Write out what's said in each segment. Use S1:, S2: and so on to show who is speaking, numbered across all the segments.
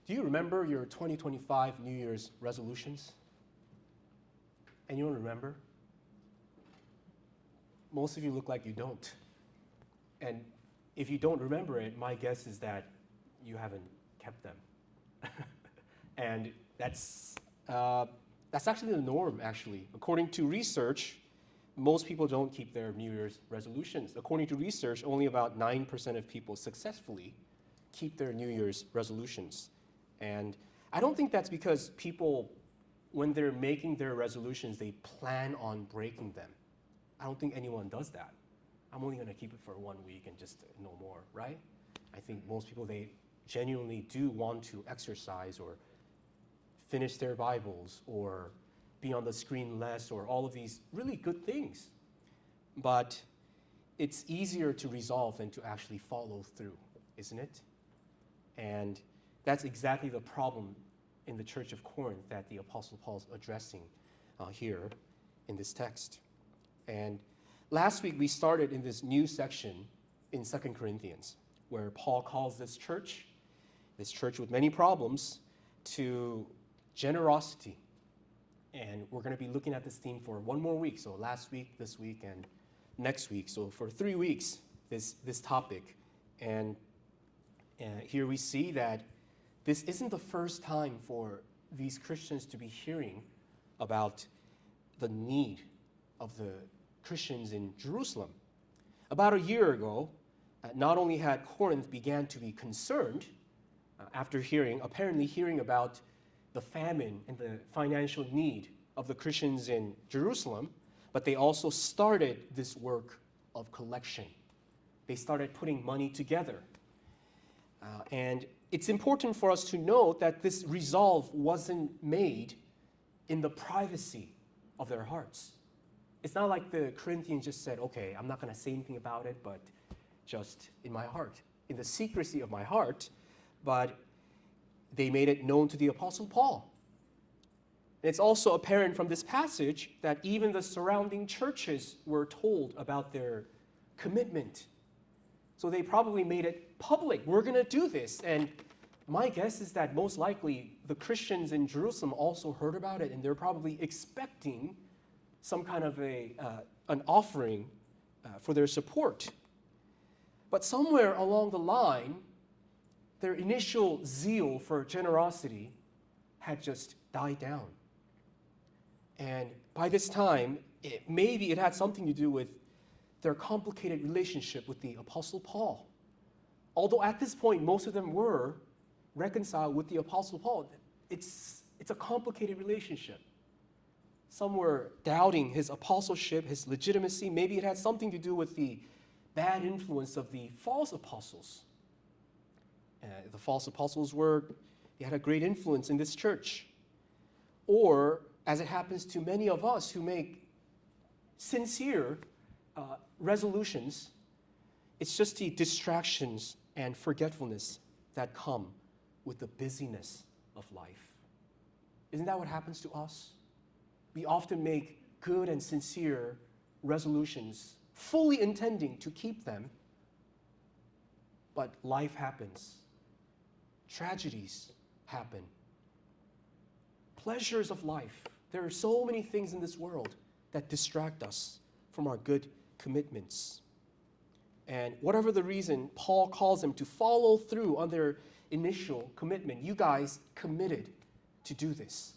S1: Do you remember your 2025 New Year's resolutions? Anyone remember? Most of you look like you don't. And if you don't remember it, my guess is that you haven't kept them. And that's actually the norm, actually. According to research, most people don't keep their New Year's resolutions. According to research, only about 9% of people successfully keep their New Year's resolutions. And I don't think that's because people, when they're making their resolutions, they plan on breaking them. I don't think anyone does that. I'm only going to keep it for 1 week and just no more, right? I think most people, they genuinely do want to exercise or finish their Bibles or be on the screen less or all of these really good things. But it's easier to resolve than to actually follow through, isn't it? And that's exactly the problem in the church of Corinth that the Apostle Paul's addressing here in this text. And last week we started in this new section in 2 Corinthians, where Paul calls this church with many problems, to generosity. And we're going to be looking at this theme for 1 more week. So last week, this week, and next week. So for 3 weeks, this topic. And here we see that this isn't the first time for these Christians to be hearing about the need of the Christians in Jerusalem. About a year ago, not only had Corinth began to be concerned after apparently hearing about the famine and the financial need of the Christians in Jerusalem, but they also started this work of collection. They started putting money together. And it's important for us to note that this resolve wasn't made in the privacy of their hearts. It's not like the Corinthians just said, okay, I'm not going to say anything about it, but just in my heart, in the secrecy of my heart, but they made it known to the Apostle Paul. And it's also apparent from this passage that even the surrounding churches were told about their commitment. So they probably made it public. We're going to do this. And my guess is that most likely the Christians in Jerusalem also heard about it, and they're probably expecting some kind of an offering for their support. But somewhere along the line, their initial zeal for generosity had just died down. And by this time, maybe it had something to do with their complicated relationship with the Apostle Paul. Although at this point, most of them were reconciled with the Apostle Paul, it's a complicated relationship. Some were doubting his apostleship, his legitimacy. Maybe it had something to do with the bad influence of the false apostles. The false apostles they had a great influence in this church. Or, as it happens to many of us who make sincere resolutions, it's just the distractions and forgetfulness that come with the busyness of life. Isn't that what happens to us? We often make good and sincere resolutions, fully intending to keep them, but life happens. Tragedies happen. Pleasures of life. There are so many things in this world that distract us from our good commitments. And whatever the reason, Paul calls them to follow through on their initial commitment. You guys committed to do this.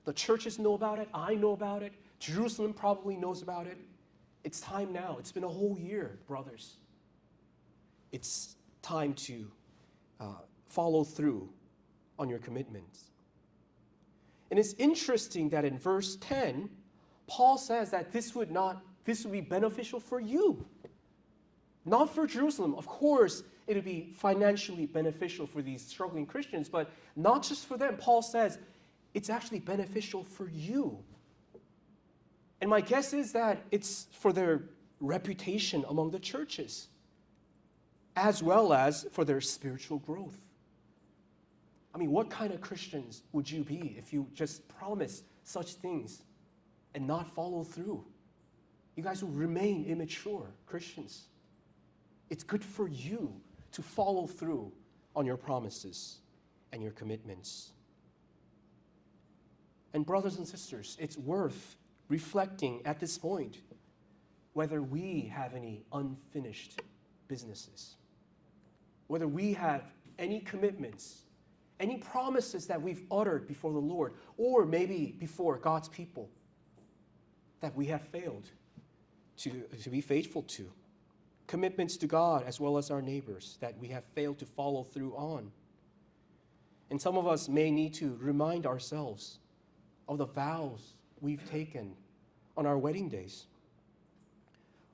S1: The churches know about it. I know about it. Jerusalem probably knows about it. It's time now. It's been a whole year, brothers. It's time to follow through on your commitments. And it's interesting that in verse 10, Paul says that this would be beneficial for you. Not for Jerusalem. Of course, it would be financially beneficial for these struggling Christians, but not just for them. Paul says it's actually beneficial for you. And my guess is that it's for their reputation among the churches, as well as for their spiritual growth. I mean, what kind of Christians would you be if you just promise such things and not follow through? You guys will remain immature Christians. It's good for you to follow through on your promises. and your commitments. And brothers and sisters, it's worth reflecting at this point whether we have any unfinished businesses, whether we have any commitments, any promises that we've uttered before the Lord, or maybe before God's people, that we have failed to be faithful to. Commitments to God as well as our neighbors that we have failed to follow through on. And some of us may need to remind ourselves of the vows we've taken on our wedding days.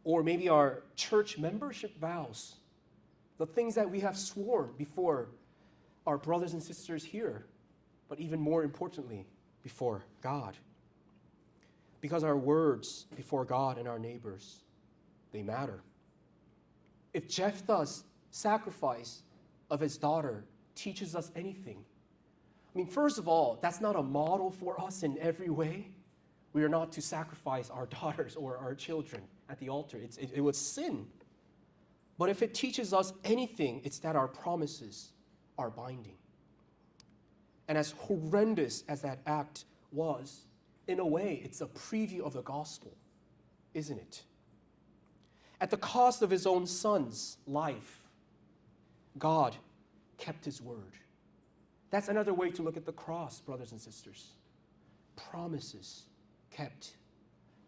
S1: Or maybe our church membership vows, the things that we have sworn before our brothers and sisters here, but even more importantly, before God. Because our words before God and our neighbors, they matter. If Jephthah's sacrifice of his daughter teaches us anything, I mean, first of all, that's not a model for us in every way. We are not to sacrifice our daughters or our children at the altar. It was sin. But if it teaches us anything, it's that our promises are binding. And as horrendous as that act was, in a way, it's a preview of the gospel, isn't it? At the cost of his own son's life, God kept his word. That's another way to look at the cross, brothers and sisters. Promises kept.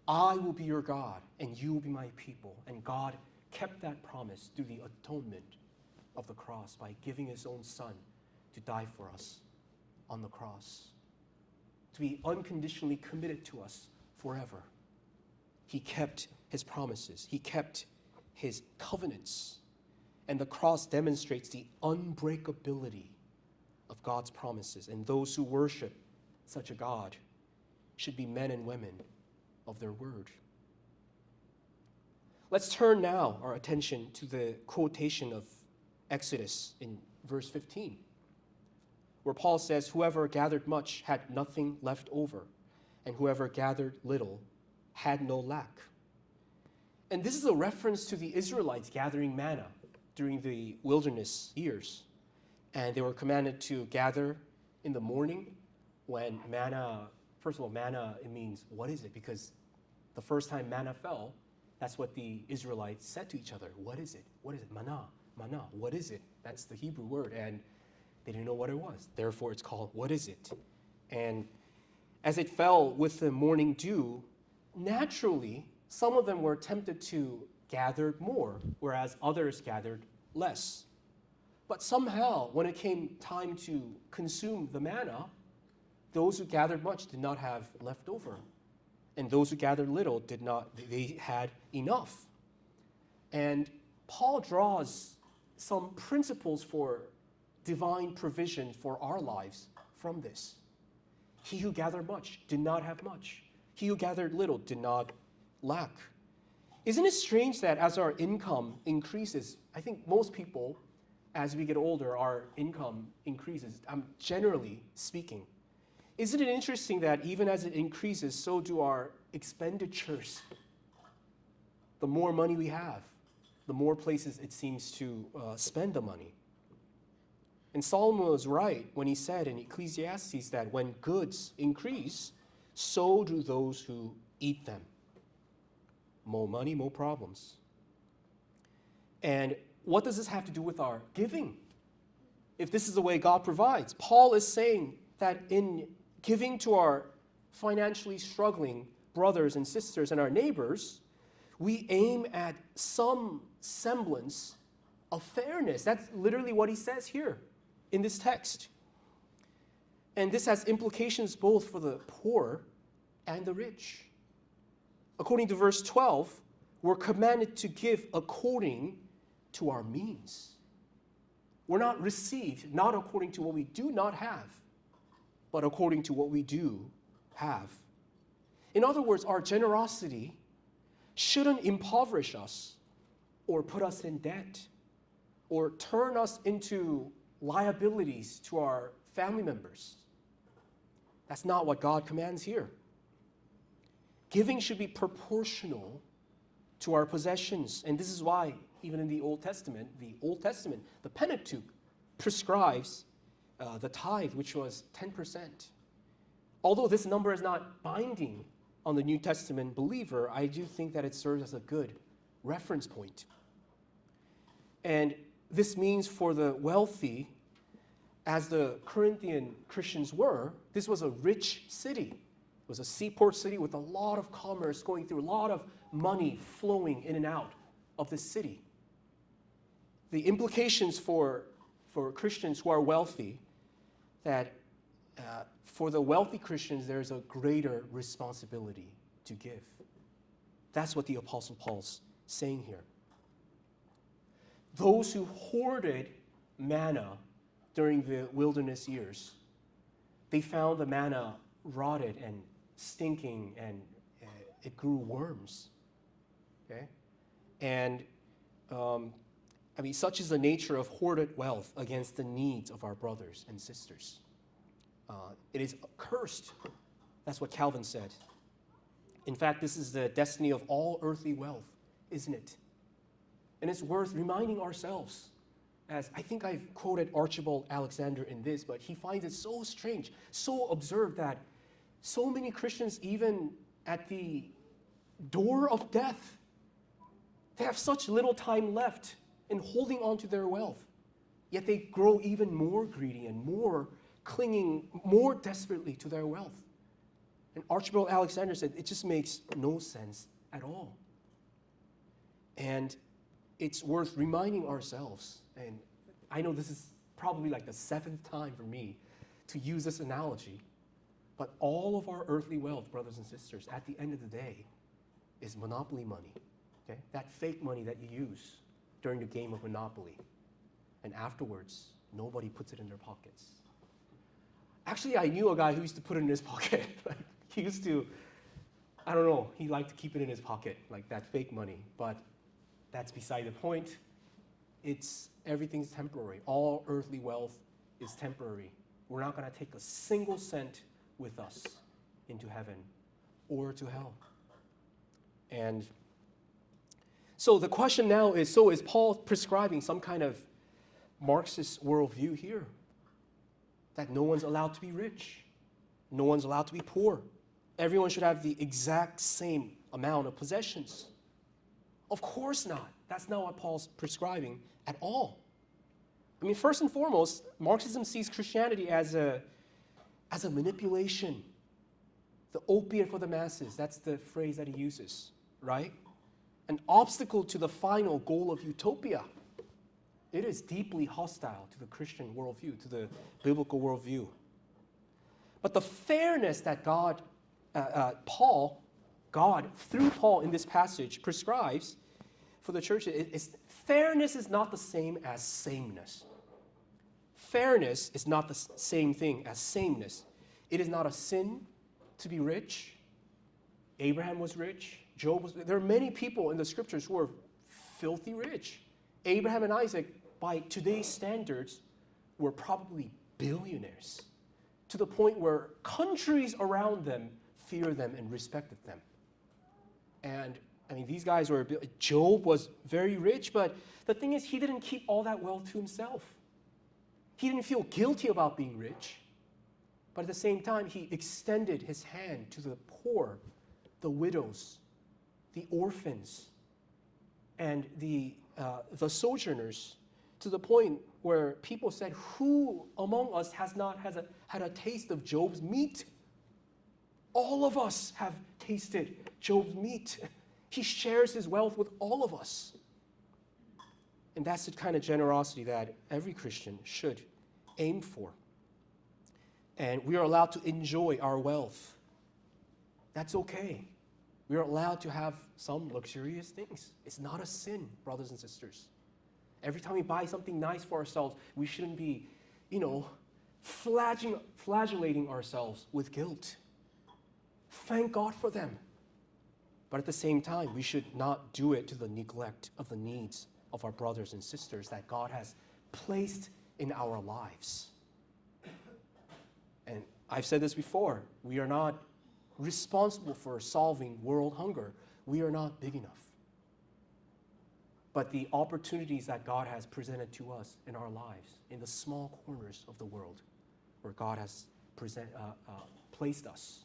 S1: I will be your God, and you will be my people. And God kept that promise through the atonement of the cross by giving his own son to die for us on the cross, to be unconditionally committed to us forever. He kept his promises. He kept his covenants. And the cross demonstrates the unbreakability of God's promises. And those who worship such a God should be men and women of their word. Let's turn now our attention to the quotation of Exodus in verse 15, where Paul says, "Whoever gathered much had nothing left over, and whoever gathered little had no lack." And this is a reference to the Israelites gathering manna during the wilderness years. And they were commanded to gather in the morning when manna, first of all, manna, it means, what is it? Because the first time manna fell, that's what the Israelites said to each other. What is it? What is it? Manna, manna, what is it? That's the Hebrew word. And they didn't know what it was. Therefore, it's called, what is it? And as it fell with the morning dew, naturally, some of them were tempted to gather more, whereas others gathered less. But somehow, when it came time to consume the manna, those who gathered much did not have left over. And those who gathered little did not, they had enough. And Paul draws some principles for divine provision for our lives from this. He who gathered much did not have much. He who gathered little did not lack. Isn't it strange that as our income increases, I think most people, as we get older, our income increases, generally speaking. Isn't it interesting that even as it increases, so do our expenditures? The more money we have, the more places it seems to spend the money. And Solomon was right when he said in Ecclesiastes that when goods increase, so do those who eat them. More money, more problems. And what does this have to do with our giving? If this is the way God provides, Paul is saying that in giving to our financially struggling brothers and sisters and our neighbors, we aim at some semblance of fairness. That's literally what he says here in this text. And this has implications both for the poor and the rich. According to verse 12, we're commanded to give according to our means. We're not received, not according to what we do not have, but according to what we do have. In other words, our generosity shouldn't impoverish us or put us in debt or turn us into liabilities to our family members. That's not what God commands here. Giving should be proportional to our possessions. And this is why, even in the Old Testament, the Pentateuch prescribes the tithe, which was 10%. Although this number is not binding on the New Testament believer, I do think that it serves as a good reference point. And this means for the wealthy, as the Corinthian Christians were, this was a rich city. It was a seaport city with a lot of commerce going through, a lot of money flowing in and out of the city. The implications for Christians who are wealthy, that for the wealthy Christians, there's a greater responsibility to give. That's what the Apostle Paul's saying here. Those who hoarded manna during the wilderness years, they found the manna rotted and stinking, and it grew worms. Okay? And such is the nature of hoarded wealth against the needs of our brothers and sisters. It is cursed. That's what Calvin said. In fact, this is the destiny of all earthly wealth, isn't it? And it's worth reminding ourselves, as I think I've quoted Archibald Alexander in this, but he finds it so strange, so absurd that so many Christians, even at the door of death, they have such little time left in holding on to their wealth, yet they grow even more greedy and more clinging more desperately to their wealth. And Archibald Alexander said it just makes no sense at all. And it's worth reminding ourselves, and I know this is probably like the 7th time for me to use this analogy, but all of our earthly wealth, brothers and sisters, at the end of the day, is monopoly money. Okay? That fake money that you use during the game of Monopoly. And afterwards, nobody puts it in their pockets. Actually, I knew a guy who used to put it in his pocket. Like, he used to, I don't know, he liked to keep it in his pocket, like that fake money. But that's beside the point. Everything's temporary. All earthly wealth is temporary. We're not going to take a single cent with us into heaven or to hell. And so the question now is, is Paul prescribing some kind of Marxist worldview here? That no one's allowed to be rich. No one's allowed to be poor. Everyone should have the exact same amount of possessions. Of course not. That's not what Paul's prescribing at all. First and foremost, Marxism sees Christianity as a manipulation. The opiate for the masses. That's the phrase that he uses, right? An obstacle to the final goal of utopia. It is deeply hostile to the Christian worldview, to the biblical worldview. But the fairness that God, through Paul in this passage, prescribes for the church, fairness is not the same as sameness. Fairness is not the same thing as sameness. It is not a sin to be rich. Abraham was rich. Job was. There are many people in the scriptures who are filthy rich. Abraham and Isaac, by today's standards, were probably billionaires, to the point where countries around them fear them and respected them. And these guys were. Job was very rich, but the thing is, he didn't keep all that wealth to himself. He didn't feel guilty about being rich, but at the same time, he extended his hand to the poor, the widows, the orphans, and the sojourners, to the point where people said, "Who among us has not had a taste of Job's meat?" All of us have tasted Job's meat. He shares his wealth with all of us. And that's the kind of generosity that every Christian should aim for. And we are allowed to enjoy our wealth. That's okay. We are allowed to have some luxurious things. It's not a sin, brothers and sisters. Every time we buy something nice for ourselves, we shouldn't be, flagellating ourselves with guilt. Thank God for them. But at the same time, we should not do it to the neglect of the needs of our brothers and sisters that God has placed in our lives. And I've said this before, we are not responsible for solving world hunger. We are not big enough. but the opportunities that God has presented to us in our lives, in the small corners of the world where God has placed us.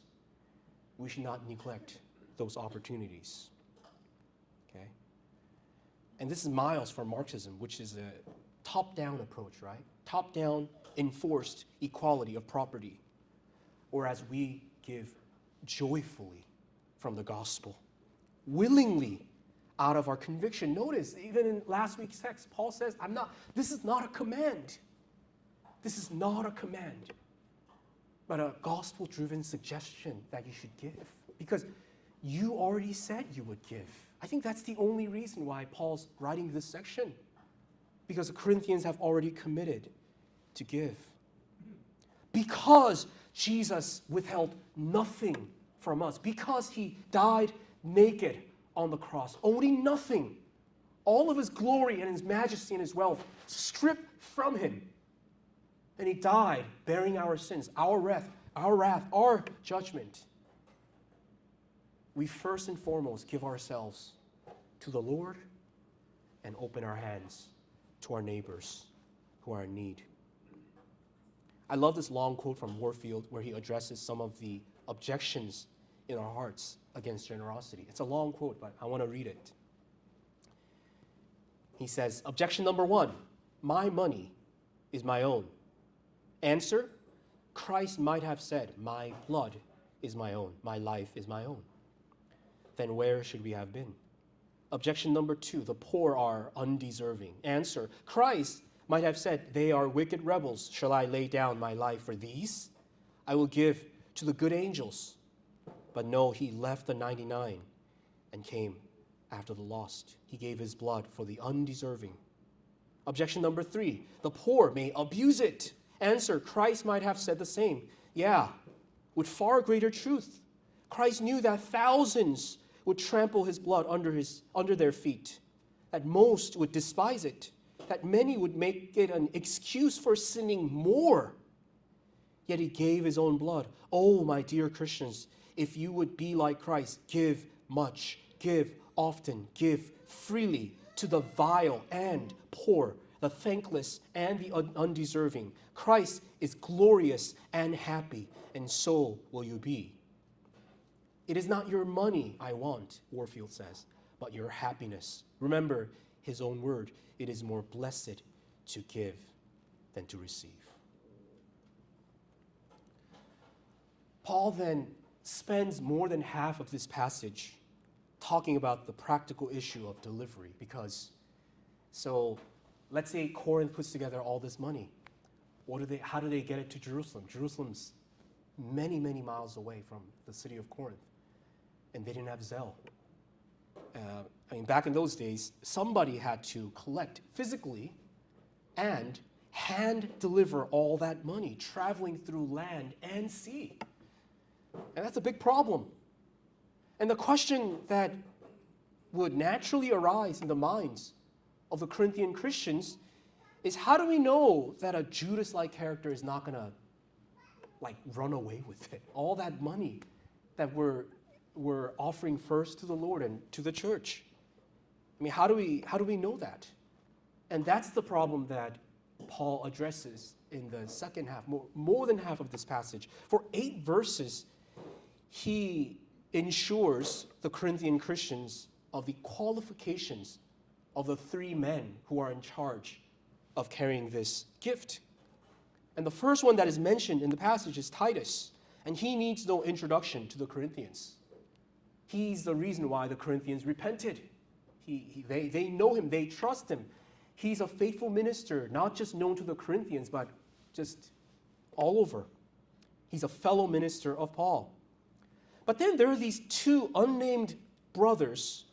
S1: We should not neglect those opportunities. Okay? And this is miles from Marxism, which is a top-down approach, right? Top-down enforced equality of property, whereas we give joyfully from the gospel, willingly out of our conviction. Notice, even in last week's text, Paul says, this is not a command. This is not a command, but a gospel-driven suggestion that you should give, because you already said you would give. I think that's the only reason why Paul's writing this section, because the Corinthians have already committed to give. Because Jesus withheld nothing from us, because he died naked on the cross, owning nothing, all of his glory and his majesty and his wealth stripped from him. And he died bearing our sins, our wrath, our judgment. We first and foremost give ourselves to the Lord and open our hands to our neighbors who are in need. I love this long quote from Warfield where he addresses some of the objections in our hearts against generosity. It's a long quote, but I want to read it. He says, objection number 1, my money is my own. Answer, Christ might have said, my blood is my own, my life is my own. Then where should we have been? Objection number 2, the poor are undeserving. Answer, Christ might have said, they are wicked rebels. Shall I lay down my life for these? I will give to the good angels. But no, he left the 99 and came after the lost. He gave his blood for the undeserving. Objection number 3, the poor may abuse it. Answer, Christ might have said the same. Yeah, with far greater truth. Christ knew that thousands would trample his blood under their feet, that most would despise it, that many would make it an excuse for sinning more. Yet he gave his own blood. Oh, my dear Christians, if you would be like Christ, give much, give often, give freely to the vile and poor, the thankless and the undeserving. Christ is glorious and happy, and so will you be. It is not your money I want, Warfield says, but your happiness. Remember his own word, it is more blessed to give than to receive. Paul then spends more than half of this passage talking about the practical issue of delivery, because so let's say Corinth puts together all this money. How do they get it to Jerusalem? Jerusalem's many, many miles away from the city of Corinth, and they didn't have Zelle. Back in those days, somebody had to collect physically and hand deliver all that money, traveling through land and sea. And that's a big problem. And the question that would naturally arise in the minds of the Corinthian Christians is, how do we know that a Judas-like character is not going to run away with it? All that money that we're offering first to the Lord and to the church. How do we know that? And that's the problem that Paul addresses in the second half, more than half of this passage. For 8 verses, he ensures the Corinthian Christians of the qualifications of the 3 men who are in charge of carrying this gift. And the first one that is mentioned in the passage is Titus, and he needs no introduction to the Corinthians. He's the reason why the Corinthians repented. They know him, they trust him. He's a faithful minister, not just known to the Corinthians, but just all over. He's a fellow minister of Paul. But then there are these 2 unnamed brothers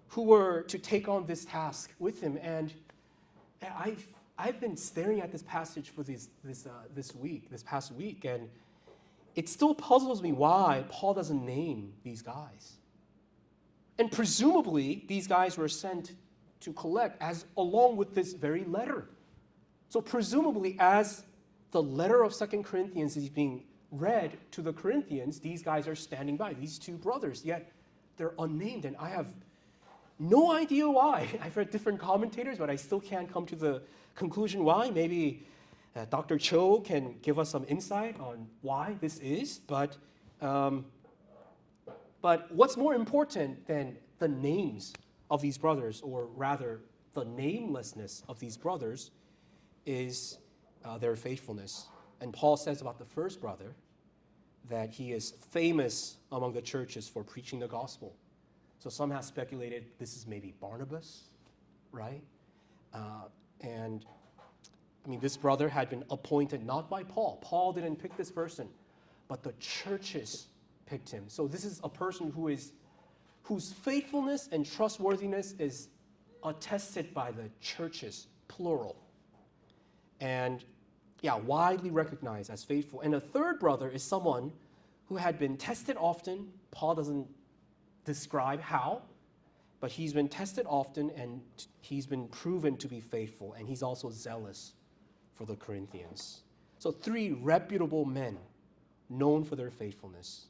S1: who were to take on this task with him. And I've been staring at this passage for this past week, and it still puzzles me why Paul doesn't name these guys. And presumably, these guys were sent to collect along with this very letter. So presumably, as the letter of 2 Corinthians is being read to the Corinthians, these guys are standing by, these 2 brothers, yet they're unnamed. And No idea why. I've read different commentators, but I still can't come to the conclusion why. Maybe Dr. Cho can give us some insight on why this is. But what's more important than the names of these brothers, or rather the namelessness of these brothers, is their faithfulness. And Paul says about the first brother that he is famous among the churches for preaching the gospel. So some have speculated this is maybe Barnabas, right? And I mean, this brother had been appointed not by Paul. Paul didn't pick this person, but the churches picked him. So this is a person whose faithfulness and trustworthiness is attested by the churches, plural. And widely recognized as faithful. And a third brother is someone who had been tested often. Paul doesn't describe how, but he's been tested often and he's been proven to be faithful, and he's also zealous for the Corinthians. So 3 reputable men known for their faithfulness,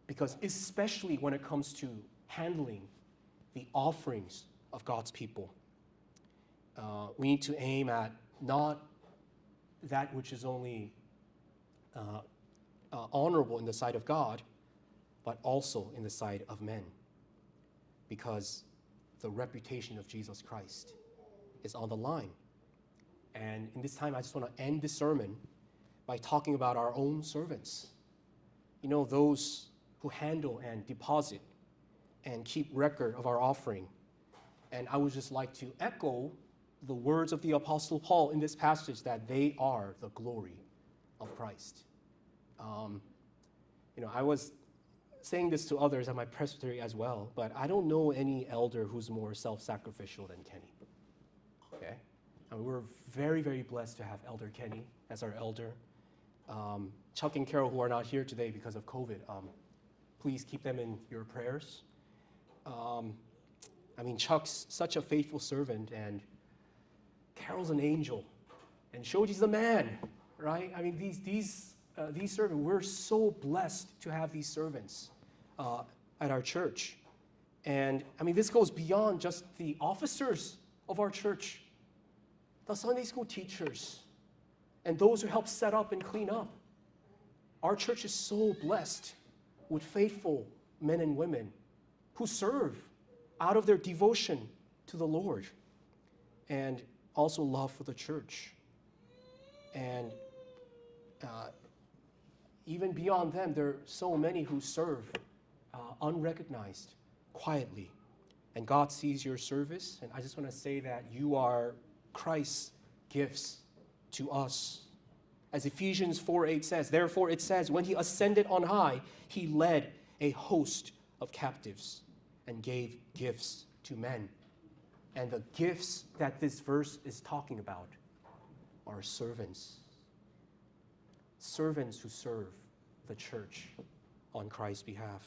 S1: because especially when it comes to handling the offerings of God's people, we need to aim at not that which is only honorable in the sight of God, but also in the sight of men, because the reputation of Jesus Christ is on the line. And in this time, I just want to end this sermon by talking about our own servants. You know, those who handle and deposit and keep record of our offering. And I would just like to echo the words of the Apostle Paul in this passage, that they are the glory of Christ. I was saying this to others at my presbytery as well, but I don't know any elder who's more self-sacrificial than Kenny. Okay? I mean, we're very, very blessed to have Elder Kenny as our elder. Chuck and Carol, who are not here today because of COVID, please keep them in your prayers. Chuck's such a faithful servant, and Carol's an angel, and Shoji's a man, right? I mean, these servants, we're so blessed to have these servants at our church. And I mean, this goes beyond just the officers of our church, the Sunday school teachers, and those who help set up and clean up. Our church is so blessed with faithful men and women who serve out of their devotion to the Lord and also love for the church. And even beyond them, there are so many who serve unrecognized, quietly. And God sees your service, and I just want to say that you are Christ's gifts to us. As Ephesians 4:8 says, therefore it says, when he ascended on high, he led a host of captives and gave gifts to men. And the gifts that this verse is talking about are servants. Servants who serve the church on Christ's behalf.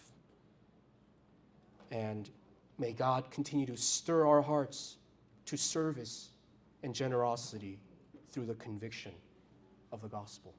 S1: And may God continue to stir our hearts to service and generosity through the conviction of the gospel.